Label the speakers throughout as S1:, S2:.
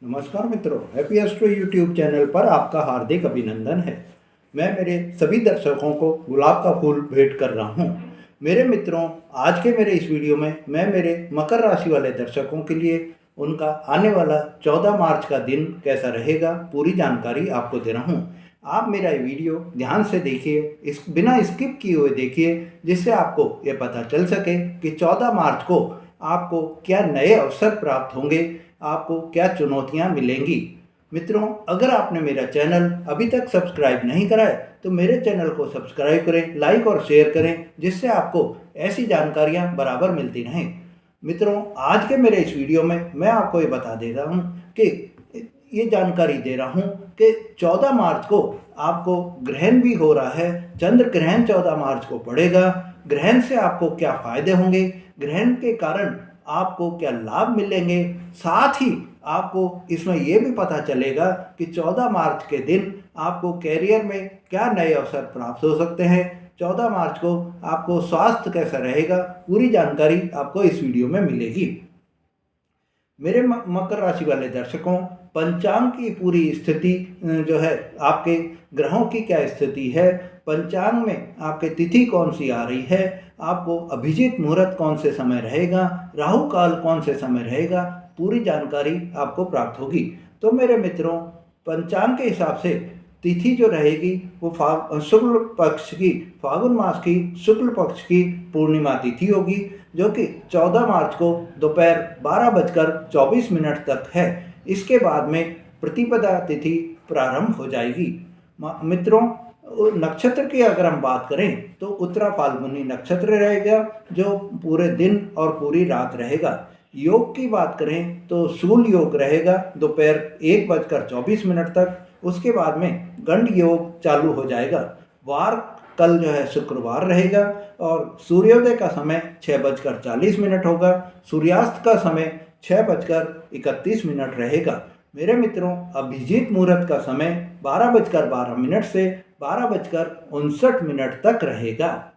S1: नमस्कार मित्रों, happy astro YouTube channel पर आपका हार्दिक अभिनंदन है। मैं मेरे सभी दर्शकों को गुलाब का फूल भेंट कर रहा हूं। मेरे मित्रों, आज के मेरे इस वीडियो में मैं मेरे मकर राशि वाले दर्शकों के लिए उनका आने वाला 14 मार्च का दिन कैसा रहेगा पूरी जानकारी आपको दे रहा हूं। आप मेरा ये वीडियो ध्यान से देखिए, इस बिना स्किप किए हुए देखिए, जिससे आपको ये पता चल सके कि 14 मार्च को आपको क्या नए अवसर प्राप्त होंगे, आपको क्या चुनौतियां मिलेंगी। मित्रों, अगर आपने मेरा चैनल अभी तक सब्सक्राइब नहीं करा है तो मेरे चैनल को सब्सक्राइब करें, लाइक और शेयर करें, जिससे आपको ऐसी जानकारियां बराबर मिलती रहें। मित्रों, आज के मेरे इस वीडियो में मैं आपको ये बता दे रहा हूं कि ये जानकारी दे रहा हूं कि 14 मार्च को आपको ग्रहण भी हो रहा है। चंद्र ग्रहण 14 मार्च को पड़ेगा। ग्रहण से आपको क्या फायदे होंगे, ग्रहण के कारण आपको क्या लाभ मिलेंगे, साथ ही आपको इसमें यह भी पता चलेगा कि 14 मार्च के दिन आपको कैरियर में क्या नए अवसर प्राप्त हो सकते हैं। 14 मार्च को आपको स्वास्थ्य कैसा रहेगा, पूरी जानकारी आपको इस वीडियो में मिलेगी। मेरे मकर राशि वाले दर्शकों, पंचांग की पूरी स्थिति जो है, आपके ग्रहों की क्या स्थिति है, पंचांग में आपके तिथि कौन सी आ रही है, आपको अभिजीत मुहूर्त कौन से समय रहेगा, राहु काल कौन से समय रहेगा, पूरी जानकारी आपको प्राप्त होगी। तो मेरे मित्रों, पंचांग के हिसाब से तिथि जो रहेगी वो शुक्ल पक्ष की, फागुन मास की शुक्ल पक्ष की पूर्णिमा तिथि होगी, जो कि 14 मार्च को दोपहर 12:24 तक है। इसके बाद में प्रतिपदा तिथि प्रारंभ हो जाएगी। मित्रों, नक्षत्र की अगर हम बात करें तो उत्तरा फाल्गुनी नक्षत्र रहेगा, जो पूरे दिन और पूरी रात रहेगा। योग की बात करें तो शूल योग रहेगा दोपहर 1:24 तक। उसके बाद में गंड योग चालू हो जाएगा। वार कल जो है शुक्रवार रहेगा और सूर्योदय का समय 6:40 होगा। सूर्यास्त का समय 6:31 रहेगा। मेरे मित्रों, अभिजीत मुहूर्त का समय 12:12 से 12:59 तक रहेगा।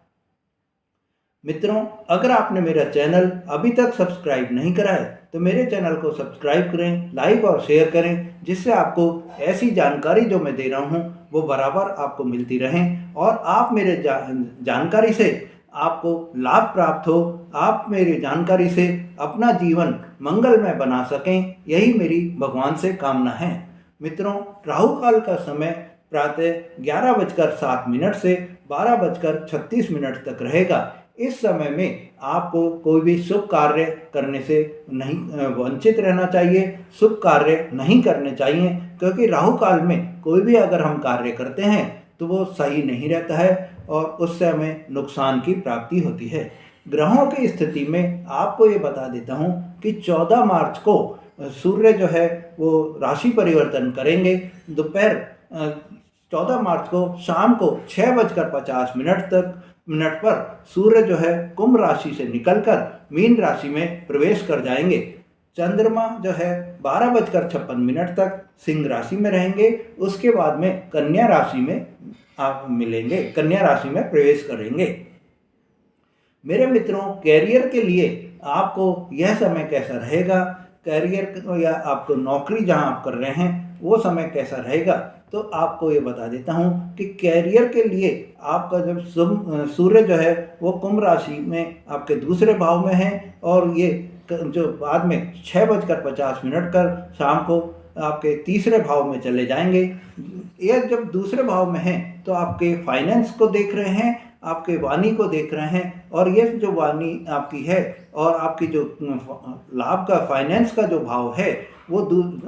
S1: मित्रों, अगर आपने मेरा चैनल अभी तक सब्सक्राइब नहीं करा है तो मेरे चैनल को सब्सक्राइब करें, लाइक और शेयर करें, जिससे आपको ऐसी जानकारी जो मैं दे रहा हूं वो बराबर आपको मिलती रहें और आप मेरे जानकारी से आपको लाभ प्राप्त हो, आप मेरी जानकारी से अपना जीवन मंगलमय बना सकें, यही मेरी भगवान से कामना है। मित्रों, राहु काल का समय प्रातः 11:07 से 12:36 तक रहेगा। इस समय में आपको कोई भी शुभ कार्य करने से नहीं वंचित रहना चाहिए, शुभ कार्य नहीं करने चाहिए, क्योंकि राहु काल में कोई भी अगर हम कार्य करते हैं तो वो सही नहीं रहता है और उससे हमें नुकसान की प्राप्ति होती है। ग्रहों की स्थिति में आपको ये बता देता हूँ कि 14 मार्च को सूर्य जो है वो राशि परिवर्तन करेंगे। दोपहर 14 मार्च को शाम को 6:50 पर सूर्य जो है कुंभ राशि से निकलकर मीन राशि में प्रवेश कर जाएंगे। चंद्रमा जो है 12:56 तक सिंह राशि में रहेंगे। उसके बाद में कन्या राशि में आप मिलेंगे, कन्या राशि में प्रवेश करेंगे। मेरे मित्रों, कैरियर के लिए आपको यह समय कैसा रहेगा, कैरियर या आपको नौकरी जहां आप कर रहे हैं वो समय कैसा रहेगा, तो आपको ये बता देता हूं कि कैरियर के लिए आपका जब सूर्य जो है वो कुंभ राशि में आपके दूसरे भाव में है और ये जो बाद में 6:50 कर शाम को आपके तीसरे भाव में चले जाएंगे। यह जब दूसरे भाव में है तो आपके फाइनेंस को देख रहे हैं, आपके वाणी को देख रहे हैं, और ये जो वाणी आपकी है और आपकी जो लाभ का फाइनेंस का जो भाव है वो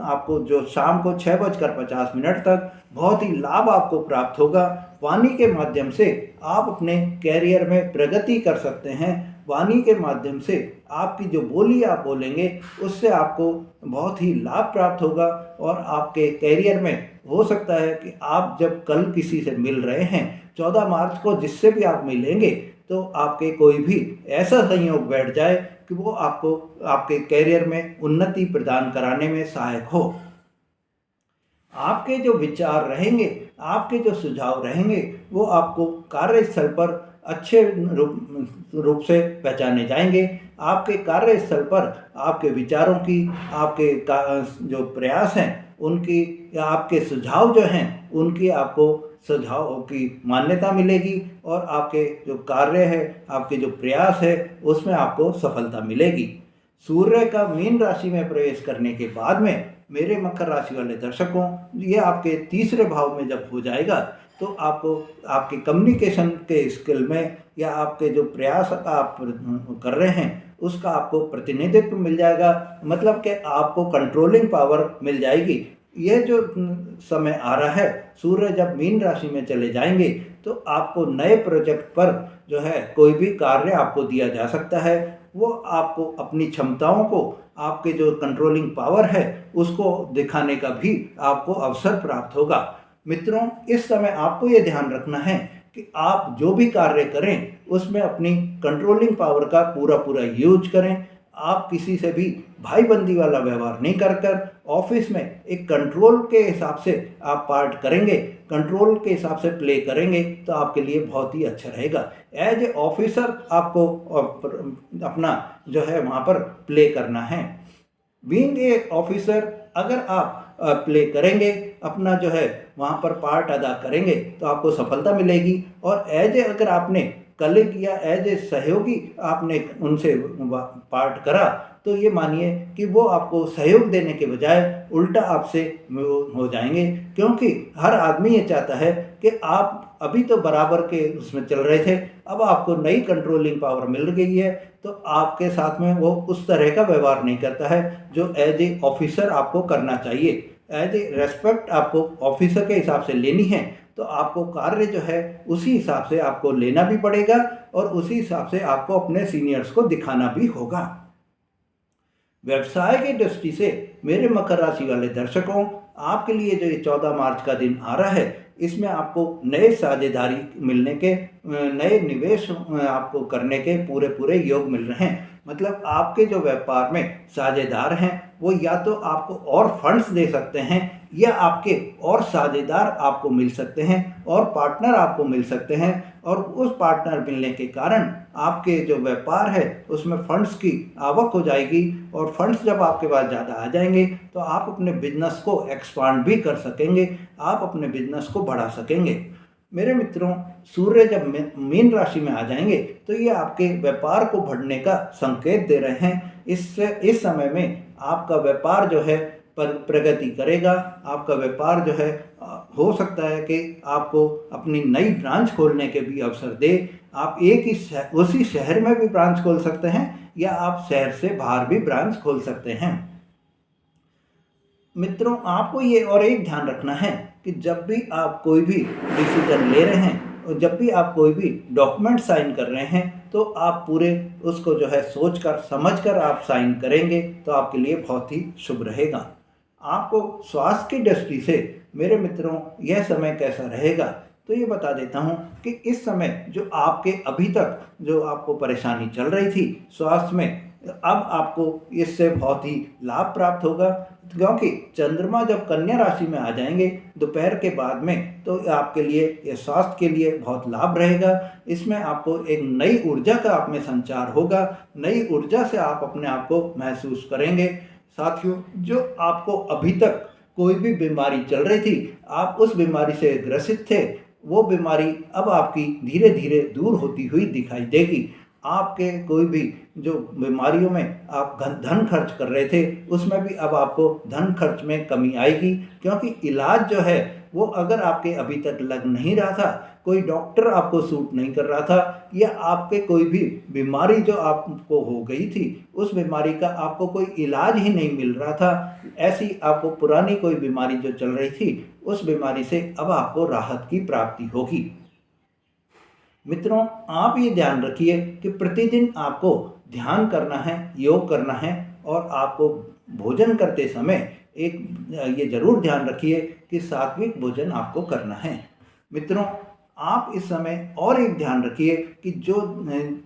S1: आपको जो शाम को 6:50 तक बहुत ही लाभ आपको प्राप्त होगा। वाणी के माध्यम से आप अपने कैरियर में प्रगति कर सकते हैं। वाणी के माध्यम से आपकी जो बोली आप बोलेंगे उससे आपको बहुत ही लाभ प्राप्त होगा और आपके कैरियर में हो सकता है कि आप जब कल किसी से मिल रहे हैं 14 मार्च को, जिससे भी आप मिलेंगे तो आपके कोई भी ऐसा संयोग बैठ जाए कि वो आपको आपके कैरियर में उन्नति प्रदान कराने में सहायक हो। आपके जो विचार रहेंगे, आपके जो सुझाव रहेंगे वो आपको कार्यस्थल पर अच्छे रूप से पहचाने जाएंगे। आपके कार्यस्थल पर आपके विचारों की, आपके जो प्रयास हैं उनकी, या आपके सुझाव जो हैं उनकी आपको सुझावों की मान्यता मिलेगी, और आपके जो कार्य है, आपके जो प्रयास है, उसमें आपको सफलता मिलेगी। सूर्य का मीन राशि में प्रवेश करने के बाद में मेरे मकर राशि वाले दर्शकों, ये आपके तीसरे भाव में जब हो जाएगा तो आपको आपके कम्युनिकेशन के स्किल में, या आपके जो प्रयास आप कर रहे हैं उसका आपको प्रतिनिधित्व मिल जाएगा। मतलब कि आपको कंट्रोलिंग पावर मिल जाएगी। यह जो समय आ रहा है, सूर्य जब मीन राशि में चले जाएंगे तो आपको नए प्रोजेक्ट पर जो है कोई भी कार्य आपको दिया जा सकता है। वो आपको अपनी क्षमताओं को, आपके जो कंट्रोलिंग पावर है उसको दिखाने का भी आपको अवसर प्राप्त होगा। मित्रों, इस समय आपको ये ध्यान रखना है कि आप जो भी कार्य करें उसमें अपनी कंट्रोलिंग पावर का पूरा पूरा यूज करें। आप किसी से भी भाईबंदी वाला व्यवहार नहीं कर कर ऑफिस में एक कंट्रोल के हिसाब से आप पार्ट करेंगे, कंट्रोल के हिसाब से प्ले करेंगे तो आपके लिए बहुत ही अच्छा रहेगा। एज ए ऑफिसर आपको अपना जो है वहाँ पर प्ले करना है। बीइंग ए ऑफिसर अगर आप प्ले करेंगे, अपना जो है वहाँ पर पार्ट अदा करेंगे तो आपको सफलता मिलेगी। और एज ए अगर आपने कलीग या एज ए सहयोगी आपने उनसे पार्ट करा तो ये मानिए कि वो आपको सहयोग देने के बजाय उल्टा आपसे हो जाएंगे, क्योंकि हर आदमी ये चाहता है कि आप अभी तो बराबर के उसमें चल रहे थे, अब आपको नई कंट्रोलिंग पावर मिल गई है तो आपके साथ में वो उस तरह का व्यवहार नहीं करता है जो एज ए ऑफिसर आपको करना चाहिए। एज ए रेस्पेक्ट आपको ऑफिसर के हिसाब से लेनी है तो आपको कार्य जो है उसी हिसाब से आपको लेना भी पड़ेगा, और उसी हिसाब से आपको अपने सीनियर्स को दिखाना भी होगा। व्यवसाय की दृष्टि से मेरे मकर राशि वाले दर्शकों, आपके लिए जो ये 14 मार्च का दिन आ रहा है, इसमें आपको नए साझेदारी मिलने के, नए निवेश आपको करने के पूरे पूरे योग मिल रहे हैं। मतलब आपके जो व्यापार में साझेदार हैं वो या तो आपको और फंड्स दे सकते हैं, या आपके और साझेदार आपको मिल सकते हैं, और पार्टनर आपको मिल सकते हैं। और उस पार्टनर मिलने के कारण आपके जो व्यापार है उसमें फंड्स की आवक हो जाएगी, और फंड्स जब आपके पास ज़्यादा आ जाएंगे तो आप अपने बिजनेस को एक्सपांड भी कर सकेंगे, आप अपने बिजनेस को बढ़ा सकेंगे। मेरे मित्रों, सूर्य जब मीन राशि में आ जाएंगे तो ये आपके व्यापार को बढ़ने का संकेत दे रहे हैं। इस समय में आपका व्यापार जो है प्रगति करेगा। आपका व्यापार जो है हो सकता है कि आपको अपनी नई ब्रांच खोलने के भी अवसर दे। आप एक ही उसी शहर में भी ब्रांच खोल सकते हैं, या आप शहर से बाहर भी ब्रांच खोल सकते हैं। मित्रों, आपको ये और एक ध्यान रखना है कि जब भी आप कोई भी डिसीजन ले रहे हैं, और जब भी आप कोई भी डॉक्यूमेंट साइन कर रहे हैं, तो आप पूरे उसको जो है सोच कर समझ कर आप साइन करेंगे तो आपके लिए बहुत ही शुभ रहेगा। आपको स्वास्थ्य की दृष्टि से मेरे मित्रों यह समय कैसा रहेगा, तो ये बता देता हूँ कि इस समय जो आपके अभी तक जो आपको परेशानी चल रही थी स्वास्थ्य में, अब आपको इससे बहुत ही लाभ प्राप्त होगा, क्योंकि चंद्रमा जब कन्या राशि में आ जाएंगे दोपहर के बाद में, तो आपके लिए ये स्वास्थ्य के लिए बहुत लाभ रहेगा। इसमें आपको एक नई ऊर्जा का आप में संचार होगा, नई ऊर्जा से आप अपने आप को महसूस करेंगे। साथियों, जो आपको अभी तक कोई भी बीमारी चल रही थी, आप उस बीमारी से ग्रसित थे, वो बीमारी अब आपकी धीरे धीरे दूर होती हुई दिखाई देगी। आपके कोई भी जो बीमारियों में आप धन खर्च कर रहे थे, उसमें भी अब आपको धन खर्च में कमी आएगी, क्योंकि इलाज जो है वो अगर आपके अभी तक लग नहीं रहा था, कोई डॉक्टर आपको सूट नहीं कर रहा था, या आपके कोई भी बीमारी जो आपको हो गई थी उस बीमारी का आपको कोई इलाज ही नहीं मिल रहा था, ऐसी आपको पुरानी कोई बीमारी जो चल रही थी उस बीमारी से अब आपको राहत की प्राप्ति होगी। मित्रों, आप ये ध्यान रखिए कि प्रतिदिन आपको ध्यान करना है, योग करना है, और आपको भोजन करते समय एक ये जरूर ध्यान रखिए कि सात्विक भोजन आपको करना है। मित्रों, आप इस समय और एक ध्यान रखिए कि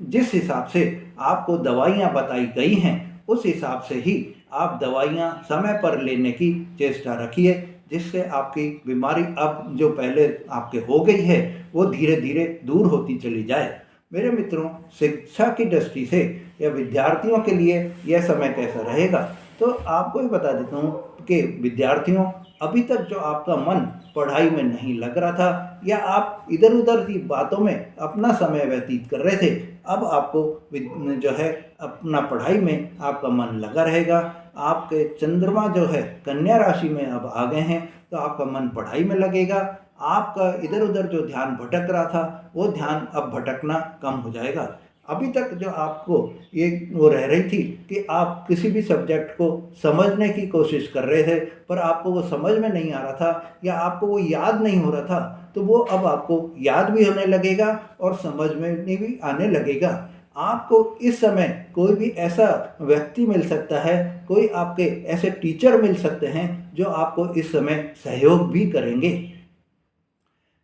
S1: जिस हिसाब से आपको दवाइयाँ बताई गई हैं उस हिसाब से ही आप दवाइयाँ समय पर लेने की चेष्टा रखिए, जिससे आपकी बीमारी अब जो पहले आपके हो गई है वो धीरे धीरे दूर होती चली जाए। मेरे मित्रों, शिक्षा की दृष्टि से या विद्यार्थियों के लिए यह समय कैसा रहेगा, तो आपको भी बता देता हूँ कि विद्यार्थियों, अभी तक जो आपका मन पढ़ाई में नहीं लग रहा था या आप इधर उधर की बातों में अपना समय व्यतीत कर रहे थे, अब आपको जो है अपना पढ़ाई में आपका मन लगा रहेगा। आपके चंद्रमा जो है कन्या राशि में अब आ गए हैं, तो आपका मन पढ़ाई में लगेगा। आपका इधर उधर जो ध्यान भटक रहा था, वो ध्यान अब भटकना कम हो जाएगा। अभी तक जो आपको ये वो रह रही थी कि आप किसी भी सब्जेक्ट को समझने की कोशिश कर रहे थे, पर आपको वो समझ में नहीं आ रहा था या आपको वो याद नहीं हो रहा था, तो वो अब आपको याद भी होने लगेगा और समझ में भी आने लगेगा। आपको इस समय कोई भी ऐसा व्यक्ति मिल सकता है, कोई आपके ऐसे टीचर मिल सकते हैं जो आपको इस समय सहयोग भी करेंगे।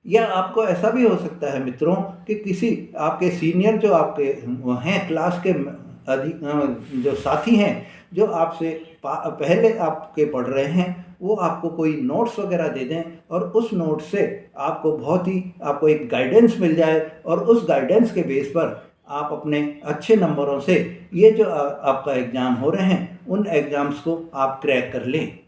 S1: या आपको ऐसा भी हो सकता है मित्रों कि किसी आपके सीनियर जो आपके वो हैं क्लास के जो साथी हैं, जो आपसे पहले आपके पढ़ रहे हैं, वो आपको कोई नोट्स वगैरह दे दें और उस नोट से आपको एक गाइडेंस मिल जाए और उस गाइडेंस के बेस पर आप अपने अच्छे नंबरों से ये जो आपका एग्ज़ाम हो रहे हैं, उन एग्ज़ाम्स को आप क्रैक कर लें।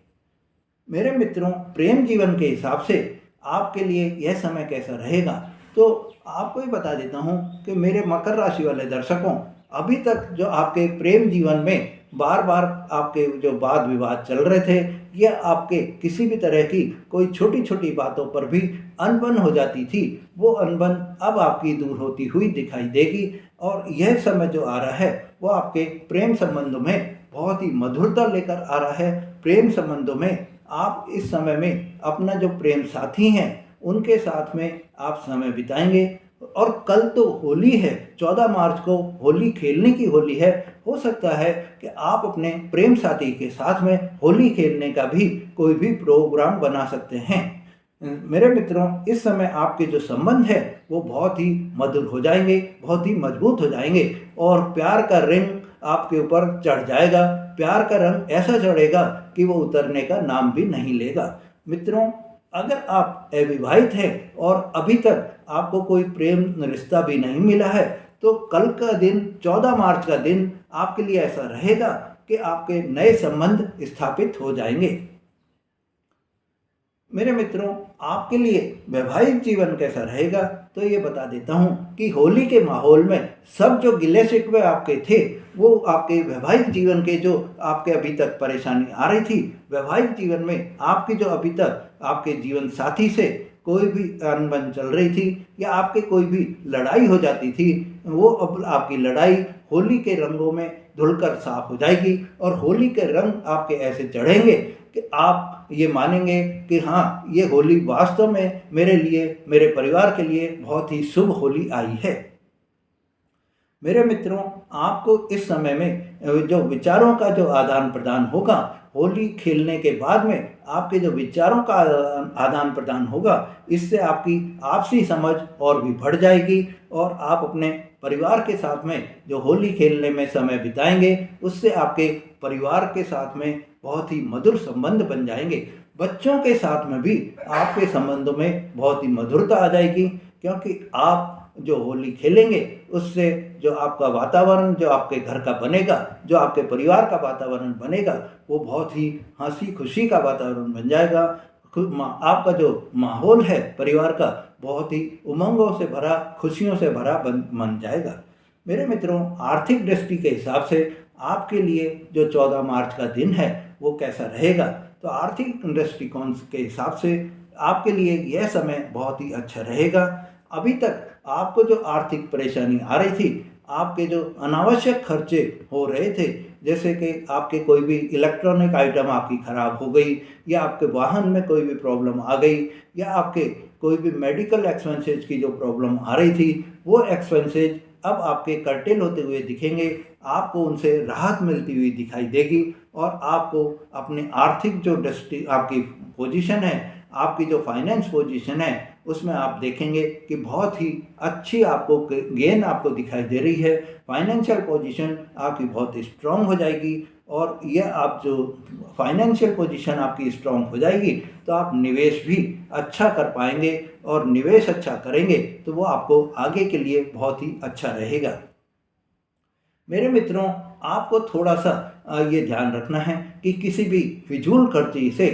S1: मेरे मित्रों, प्रेम जीवन के हिसाब से आपके लिए यह समय कैसा रहेगा, तो आपको ही बता देता हूँ कि मेरे मकर राशि वाले दर्शकों, अभी तक जो आपके प्रेम जीवन में बार बार आपके जो वाद विवाद चल रहे थे या आपके किसी भी तरह की कोई छोटी छोटी बातों पर भी अनबन हो जाती थी, वो अनबन अब आपकी दूर होती हुई दिखाई देगी। और यह समय जो आ रहा है, वो आपके प्रेम संबंधों में बहुत ही मधुरता लेकर आ रहा है। प्रेम संबंधों में आप इस समय में अपना जो प्रेम साथी हैं, उनके साथ में आप समय बिताएंगे। और कल तो होली है, 14 मार्च को होली खेलने की होली है। हो सकता है कि आप अपने प्रेम साथी के साथ में होली खेलने का भी कोई भी प्रोग्राम बना सकते हैं। मेरे मित्रों, इस समय आपके जो संबंध है वो बहुत ही मधुर हो जाएंगे, बहुत ही मजबूत हो जाएंगे और प्यार का रिंग आपके ऊपर चढ़ जाएगा। प्यार का रंग ऐसा चढ़ेगा कि वो उतरने का नाम भी नहीं लेगा। मित्रों, अगर आप अविवाहित हैं और अभी तक आपको कोई प्रेम रिश्ता भी नहीं मिला है, तो कल का दिन 14 मार्च का दिन आपके लिए ऐसा रहेगा कि आपके नए संबंध स्थापित हो जाएंगे। मेरे मित्रों, आपके लिए वैवाहिक जीवन कैसा रहेगा, तो ये बता देता हूँ कि होली के माहौल में सब जो गिले शिकवे आपके थे, वो आपके वैवाहिक जीवन के जो आपके अभी तक परेशानी आ रही थी, वैवाहिक जीवन में आपकी जो अभी तक आपके जीवन साथी से कोई भी अनबन चल रही थी या आपके कोई भी लड़ाई हो जाती थी, वो अब आपकी लड़ाई होली के रंगों में धुलकर साफ हो जाएगी और होली के रंग आपके ऐसे चढ़ेंगे कि आप ये मानेंगे कि हाँ, ये होली वास्तव में मेरे लिए, मेरे परिवार के लिए बहुत ही शुभ होली आई है। मेरे मित्रों, आपको इस समय में जो विचारों का जो आदान प्रदान होगा, होली खेलने के बाद में आपके जो विचारों का आदान प्रदान होगा, इससे आपकी आपसी समझ और भी बढ़ जाएगी और आप अपने परिवार के साथ में जो होली खेलने में समय बिताएंगे, उससे आपके परिवार के साथ में बहुत ही मधुर संबंध बन जाएंगे। बच्चों के साथ में भी आपके संबंधों में बहुत ही मधुरता आ जाएगी, क्योंकि आप जो होली खेलेंगे उससे जो आपका वातावरण जो आपके घर का बनेगा, जो आपके परिवार का वातावरण बनेगा, वो बहुत ही हंसी खुशी का वातावरण बन जाएगा। आपका जो माहौल है परिवार का, बहुत ही उमंगों से भरा, खुशियों से भरा बन जाएगा। मेरे मित्रों, आर्थिक दृष्टि के हिसाब से आपके लिए जो 14 मार्च का दिन है वो कैसा रहेगा, तो आर्थिक दृष्टिकोण के हिसाब से आपके लिए यह समय बहुत ही अच्छा रहेगा। अभी तक आपको जो आर्थिक परेशानी आ रही थी, आपके जो अनावश्यक खर्चे हो रहे थे, जैसे कि आपके कोई भी इलेक्ट्रॉनिक आइटम आपकी ख़राब हो गई या आपके वाहन में कोई भी प्रॉब्लम आ गई या आपके कोई भी मेडिकल एक्सपेंसेज की जो प्रॉब्लम आ रही थी, वो एक्सपेंसेज अब आपके कर्टेल होते हुए दिखेंगे। आपको उनसे राहत मिलती हुई दिखाई देगी और आपको अपने आर्थिक जो दृष्टि आपकी पोजीशन है, आपकी जो फाइनेंस पोजीशन है, उसमें आप देखेंगे कि बहुत ही अच्छी आपको गेन आपको दिखाई दे रही है। फाइनेंशियल पोजीशन आपकी बहुत स्ट्रांग हो जाएगी और यह आप जो फाइनेंशियल पोजीशन आपकी स्ट्रांग हो जाएगी तो आप निवेश भी अच्छा कर पाएंगे, और निवेश अच्छा करेंगे तो वो आपको आगे के लिए बहुत ही अच्छा रहेगा। मेरे मित्रों, आपको थोड़ा सा ये ध्यान रखना है कि किसी भी फिजूल खर्ची से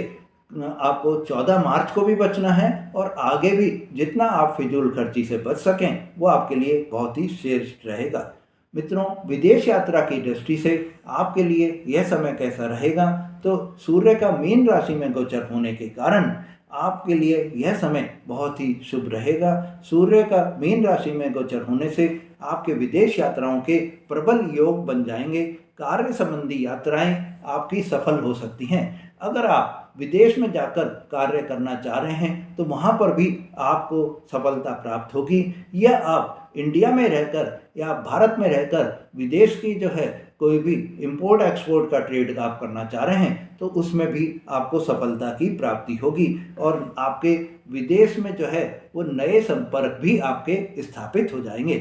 S1: आपको 14 मार्च को भी बचना है, और आगे भी जितना आप फिजूल खर्ची से बच सकें वो आपके लिए बहुत ही श्रेष्ठ रहेगा। मित्रों, विदेश यात्रा की दृष्टि से आपके लिए यह समय कैसा रहेगा, तो सूर्य का मीन राशि में गोचर होने के कारण आपके लिए यह समय बहुत ही शुभ रहेगा। सूर्य का मीन राशि में गोचर होने से आपके विदेश यात्राओं के प्रबल योग बन जाएंगे। कार्य संबंधी यात्राएं आपकी सफल हो सकती हैं। अगर आप विदेश में जाकर कार्य करना चाह रहे हैं तो वहाँ पर भी आपको सफलता प्राप्त होगी, या आप इंडिया में रहकर या भारत में रहकर विदेश की जो है कोई भी इंपोर्ट एक्सपोर्ट का ट्रेड आप करना चाह रहे हैं तो उसमें भी आपको सफलता की प्राप्ति होगी, और आपके विदेश में जो है वो नए संपर्क भी आपके स्थापित हो जाएंगे।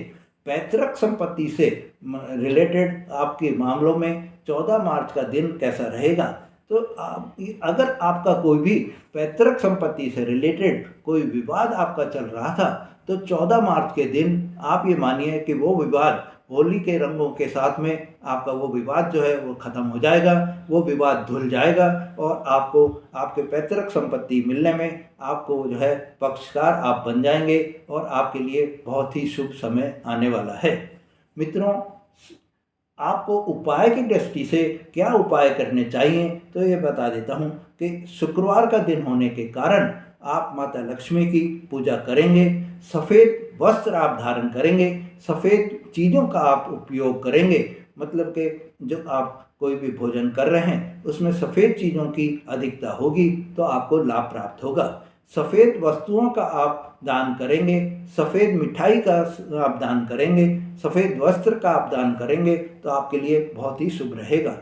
S1: पैतृक संपत्ति से रिलेटेड आपके मामलों में 14 मार्च का दिन कैसा रहेगा, तो अगर आपका कोई भी पैतृक संपत्ति से रिलेटेड कोई विवाद आपका चल रहा था तो 14 मार्च के दिन आप ये मानिए कि वो विवाद होली के रंगों के साथ में आपका वो विवाद जो है वो ख़त्म हो जाएगा, वो विवाद धुल जाएगा, और आपको आपके पैतृक संपत्ति मिलने में आपको जो है पक्षकार आप बन जाएंगे, और आपके लिए बहुत ही शुभ समय आने वाला है। मित्रों, आपको उपाय की दृष्टि से क्या उपाय करने चाहिए तो ये बता देता हूँ कि शुक्रवार का दिन होने के कारण आप माता लक्ष्मी की पूजा करेंगे, सफ़ेद वस्त्र आप धारण करेंगे, सफ़ेद चीज़ों का आप उपयोग करेंगे, मतलब कि जो आप कोई भी भोजन कर रहे हैं उसमें सफ़ेद चीज़ों की अधिकता होगी तो आपको लाभ प्राप्त होगा। सफ़ेद वस्तुओं का आप दान करेंगे, सफ़ेद मिठाई का आप दान करेंगे, सफ़ेद वस्त्र का आप दान करेंगे तो आपके लिए बहुत ही शुभ रहेगा।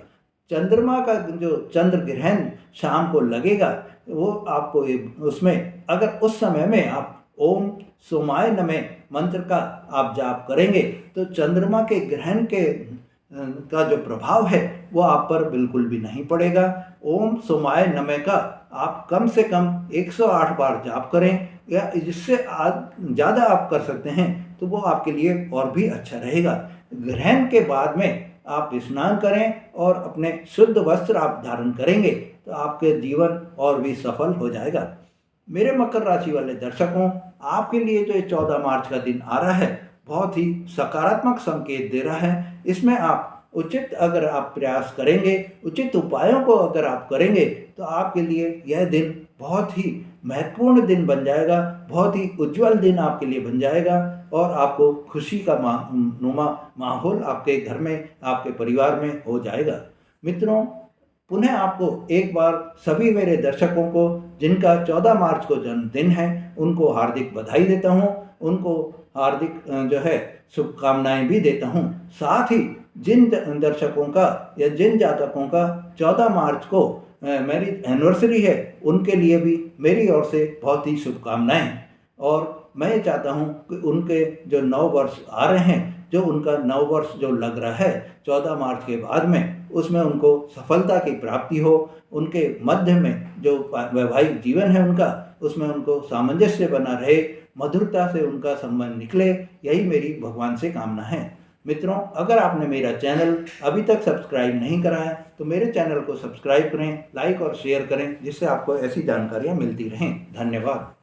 S1: चंद्रमा का जो चंद्र ग्रहण शाम को लगेगा वो आपको उसमें अगर उस समय में आप ओम सोमाय नमः मंत्र का आप जाप करेंगे तो चंद्रमा के ग्रहण के का जो प्रभाव है वो आप पर बिल्कुल भी नहीं पड़ेगा। ओम सोमाय नमः का आप कम से कम 108 बार जाप करें, या जिससे ज़्यादा आप कर सकते हैं तो वो आपके लिए और भी अच्छा रहेगा। ग्रहण के बाद में आप स्नान करें और अपने शुद्ध वस्त्र आप धारण करेंगे तो आपके जीवन और भी सफल हो जाएगा। मेरे मकर राशि वाले दर्शकों, आपके लिए जो ये 14 मार्च का दिन आ रहा है बहुत ही सकारात्मक संकेत दे रहा है। इसमें आप उचित अगर आप प्रयास करेंगे, उचित उपायों को अगर आप करेंगे तो आपके लिए यह दिन बहुत ही महत्वपूर्ण दिन बन जाएगा, बहुत ही उज्जवल दिन आपके लिए बन जाएगा, और आपको खुशी का नुमा माहौल आपके घर में, आपके परिवार में हो जाएगा। मित्रों, पुनः आपको एक बार सभी मेरे दर्शकों को जिनका 14 मार्च को जन्मदिन है उनको हार्दिक बधाई देता हूँ, उनको हार्दिक जो है शुभकामनाएं भी देता हूँ। साथ ही जिन दर्शकों का या जिन जातकों का 14 मार्च को मेरी एनिवर्सरी है उनके लिए भी मेरी ओर से बहुत ही शुभकामनाएं, और मैं ये चाहता हूँ कि उनके जो 9 वर्ष आ रहे हैं, जो उनका 9 वर्ष जो लग रहा है 14 मार्च के बाद में, उसमें उनको सफलता की प्राप्ति हो, उनके मध्य में जो वैवाहिक जीवन है उनका उसमें उनको सामंजस्य बना रहे, मधुरता से उनका संबंध निकले, यही मेरी भगवान से कामना है। मित्रों, अगर आपने मेरा चैनल अभी तक सब्सक्राइब नहीं करा है तो मेरे चैनल को सब्सक्राइब करें, लाइक और शेयर करें, जिससे आपको ऐसी जानकारियाँ मिलती रहें। धन्यवाद।